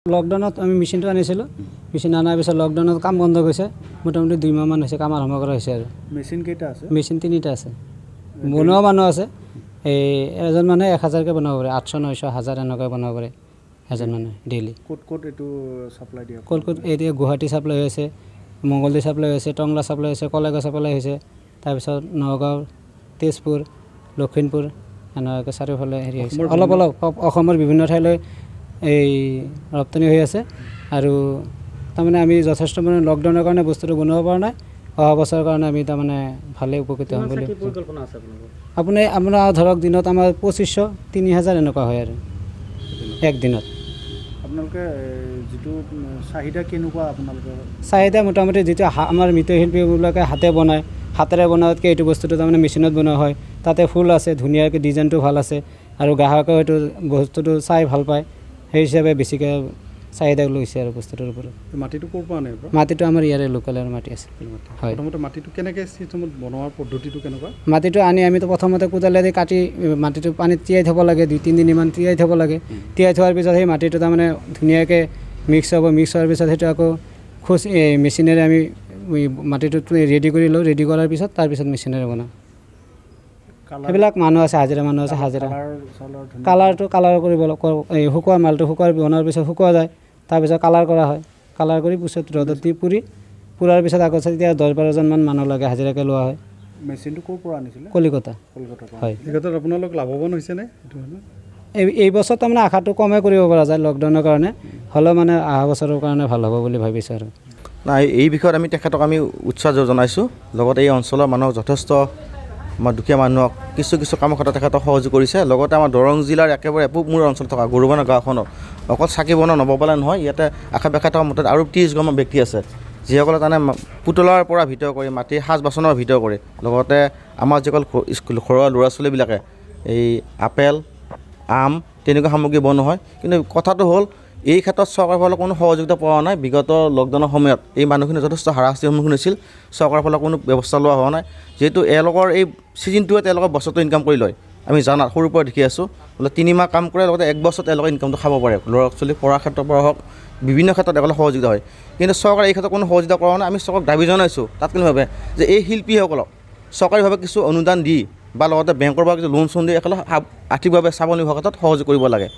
লকডাউনত আমি মেচিনটো আনিছিলোঁ মেচিন আনাৰ পিছত লকডাউনত কাম বন্ধ গৈছে মোটামুটি 2 মাহমান হৈছে কাম আৰম্ভ কৰা হৈছে আৰু মেচিন কেইটা আছে মেচিন 3টা আছে বনোৱা মানুহ আছে এই এজন মানুহে 1000 কে বনাব পাৰে 800 900 1000 এনেকৈ বনাব পাৰে এজন মানুহে ডেইলি কোট এটো সাপ্লাই দিয়া কোট এৰিয়া গুৱাহাটী সাপ্লাই হৈছে মংগলদৈ সাপ্লাই হৈছে টংলা সাপ্লাই হৈছে কলেগা সাপ্লাই হৈছে তাৰ পিছত নগাঁও তেজপুৰ লখিমপুৰ এনেকৈ চাৰিওফালে হেৰি হৈছে অলপ অসমৰ বিভিন্ন ঠাইলৈ এই ৰপ্তানি হৈ আছে আৰু তাৰমানে আমি যথেষ্ট মানে লকডাউনৰ কাৰণে বস্তুটো বনাব পৰা নাই অহা বছৰৰ কাৰণে আমি তাৰমানে ভালে উপকৃত হ'ম বুলি পৰিকল্পনা আছে আপোনাৰ ধৰক দিনত আমাৰ 2500 3000 এনেকুৱা হয় আৰু একদিনত আপোনালোকে যেটো চাহিদা কেনেকুৱা আপোনালোকৰ চাহিদা মোটামুটি যেটো আমাৰ মৃৎশিল্পীবিলাকে হাতেৰে বনাওঁতকৈ এইটো বস্তুটো তাৰমানে মেচিনত বনোৱা হয় তাতে ফুল আছে ধুনীয়াকৈ ডিজাইনটো ভাল আছে আৰু গ্ৰাহকে হয়তো বস্তুটো চাই ভাল পায় সেই হিচাপে বেছিকৈ চাহিদা লৈছে আৰু বস্তুটোৰ ওপৰত মাটিটো ক'ৰ পৰা আনে মাটিটো আমাৰ ইয়াৰে লোকেলৰ মাটি আছে হয় প্ৰথমতে মাটিটো কেনেকৈ চিষ্টেমত বনোৱাৰ পদ্ধতিটো কেনেকুৱা মাটিটো আনি আমিতো প্ৰথমতে কোদালেৰে কাটি মাটিটো পানীত তিয়াই থ'ব লাগে 2-3 দিনমান তিয়াই থ'ব লাগে তিয়াই থোৱাৰ পিছত সেই মাটিটো তাৰমানে ধুনীয়াকৈ মিক্স হোৱাৰ পিছত সেইটো আকৌ মেচিনেৰে আমি মাটিটো ৰেডি কৰি লওঁ ৰেডি কৰাৰ পিছত তাৰপিছত মেচিনেৰে বনাওঁ সেইবিলাক মানুহ আছে হাজিৰা কালাৰটো কালাৰ কৰিব এই শুকোৱা মালটো বনোৱাৰ পিছত শুকোৱা যায় তাৰপিছত কালাৰ কৰা হয় কালাৰ কৰি পিছত ৰ'দত দি পুৰাৰ পিছত আকৌ তেতিয়া 10-12 জনমান মানুহ লাগে হাজিৰাকৈ লোৱা হয় মেচিনটো ক'ৰ পৰা আনিছিলে কলিকতা হয় কলিকতাত আপোনালোক লাভৱান হৈছেনে এই বছৰ তাৰমানে আশাটো কমে কৰিব পৰা যায় লকডাউনৰ কাৰণে হ'লেও মানে অহা বছৰৰ কাৰণে ভাল হ'ব বুলি ভাবিছোঁ আৰু নাই এই বিষয়ত আমি তেখেতক আমি উৎসাহ জনাইছোঁ লগতে এই অঞ্চলৰ মানুহক যথেষ্ট আমাৰ দুখীয়া মানুহক কিছু কামৰ ক্ষেত্ৰত তেখেতক সহযোগ কৰিছে লগতে আমাৰ দৰং জিলাৰ একেবাৰে এপমূৰ অঞ্চলত থকা গৰুবানা গাঁওখনত অকল চাকি বনোৱা নবপালে নহয় ইয়াতে আশে পাশে থকা মুঠত আৰু 30 গৰাকীমান ব্যক্তি আছে যিসকলে তাৰমানে পুতলাৰ পৰা ভিতৰ কৰি মাটিৰ সাজ বাচনৰ ভিতৰ কৰে লগতে আমাৰ যিসকল ঘৰুৱা ল'ৰা ছোৱালীবিলাকে এই আপেল আম তেনেকুৱা সামগ্ৰী বনোৱা হয় কিন্তু কথাটো হ'ল এই ক্ষেত্ৰত চৰকাৰৰ ফালৰ কোনো সহযোগিতা পোৱা নাই বিগত লকডাউনৰ সময়ত এই মানুহখিনি যথেষ্ট হাৰাশাস্তিৰ সন্মুখীন হৈছিল চৰকাৰৰ ফালৰ কোনো ব্যৱস্থা লোৱা হোৱা নাই যিহেতু এওঁলোকৰ এই ছিজনটোৱে তেওঁলোকৰ বছৰটো ইনকাম কৰি লয় আমি জানা সৰুৰ পৰা দেখি আছোঁ বোলে 3 মাহ কাম কৰে লগতে 1 বছৰত তেওঁলোকে ইনকামটো খাব পাৰে ল'ৰা ছোৱালী পঢ়াৰ ক্ষেত্ৰৰ পৰা হওক বিভিন্ন ক্ষেত্ৰত একেলগে সহযোগিতা হয় কিন্তু চৰকাৰে এই ক্ষেত্ৰত কোনো সহযোগিতা কৰা নাই আমি চৰকাৰক দাবী জনাইছোঁ তাৎক্ষণিকভাৱে যে এই শিল্পীসকলক চৰকাৰীভাৱে কিছু অনুদান দি বা লগতে বেংকৰ পৰা কিছু লোন চোন দি একেলগে আৰ্থিকভাৱে স্বাৱলম্বী হোৱাৰ ক্ষেত্ৰত সহযোগ কৰিব লাগে।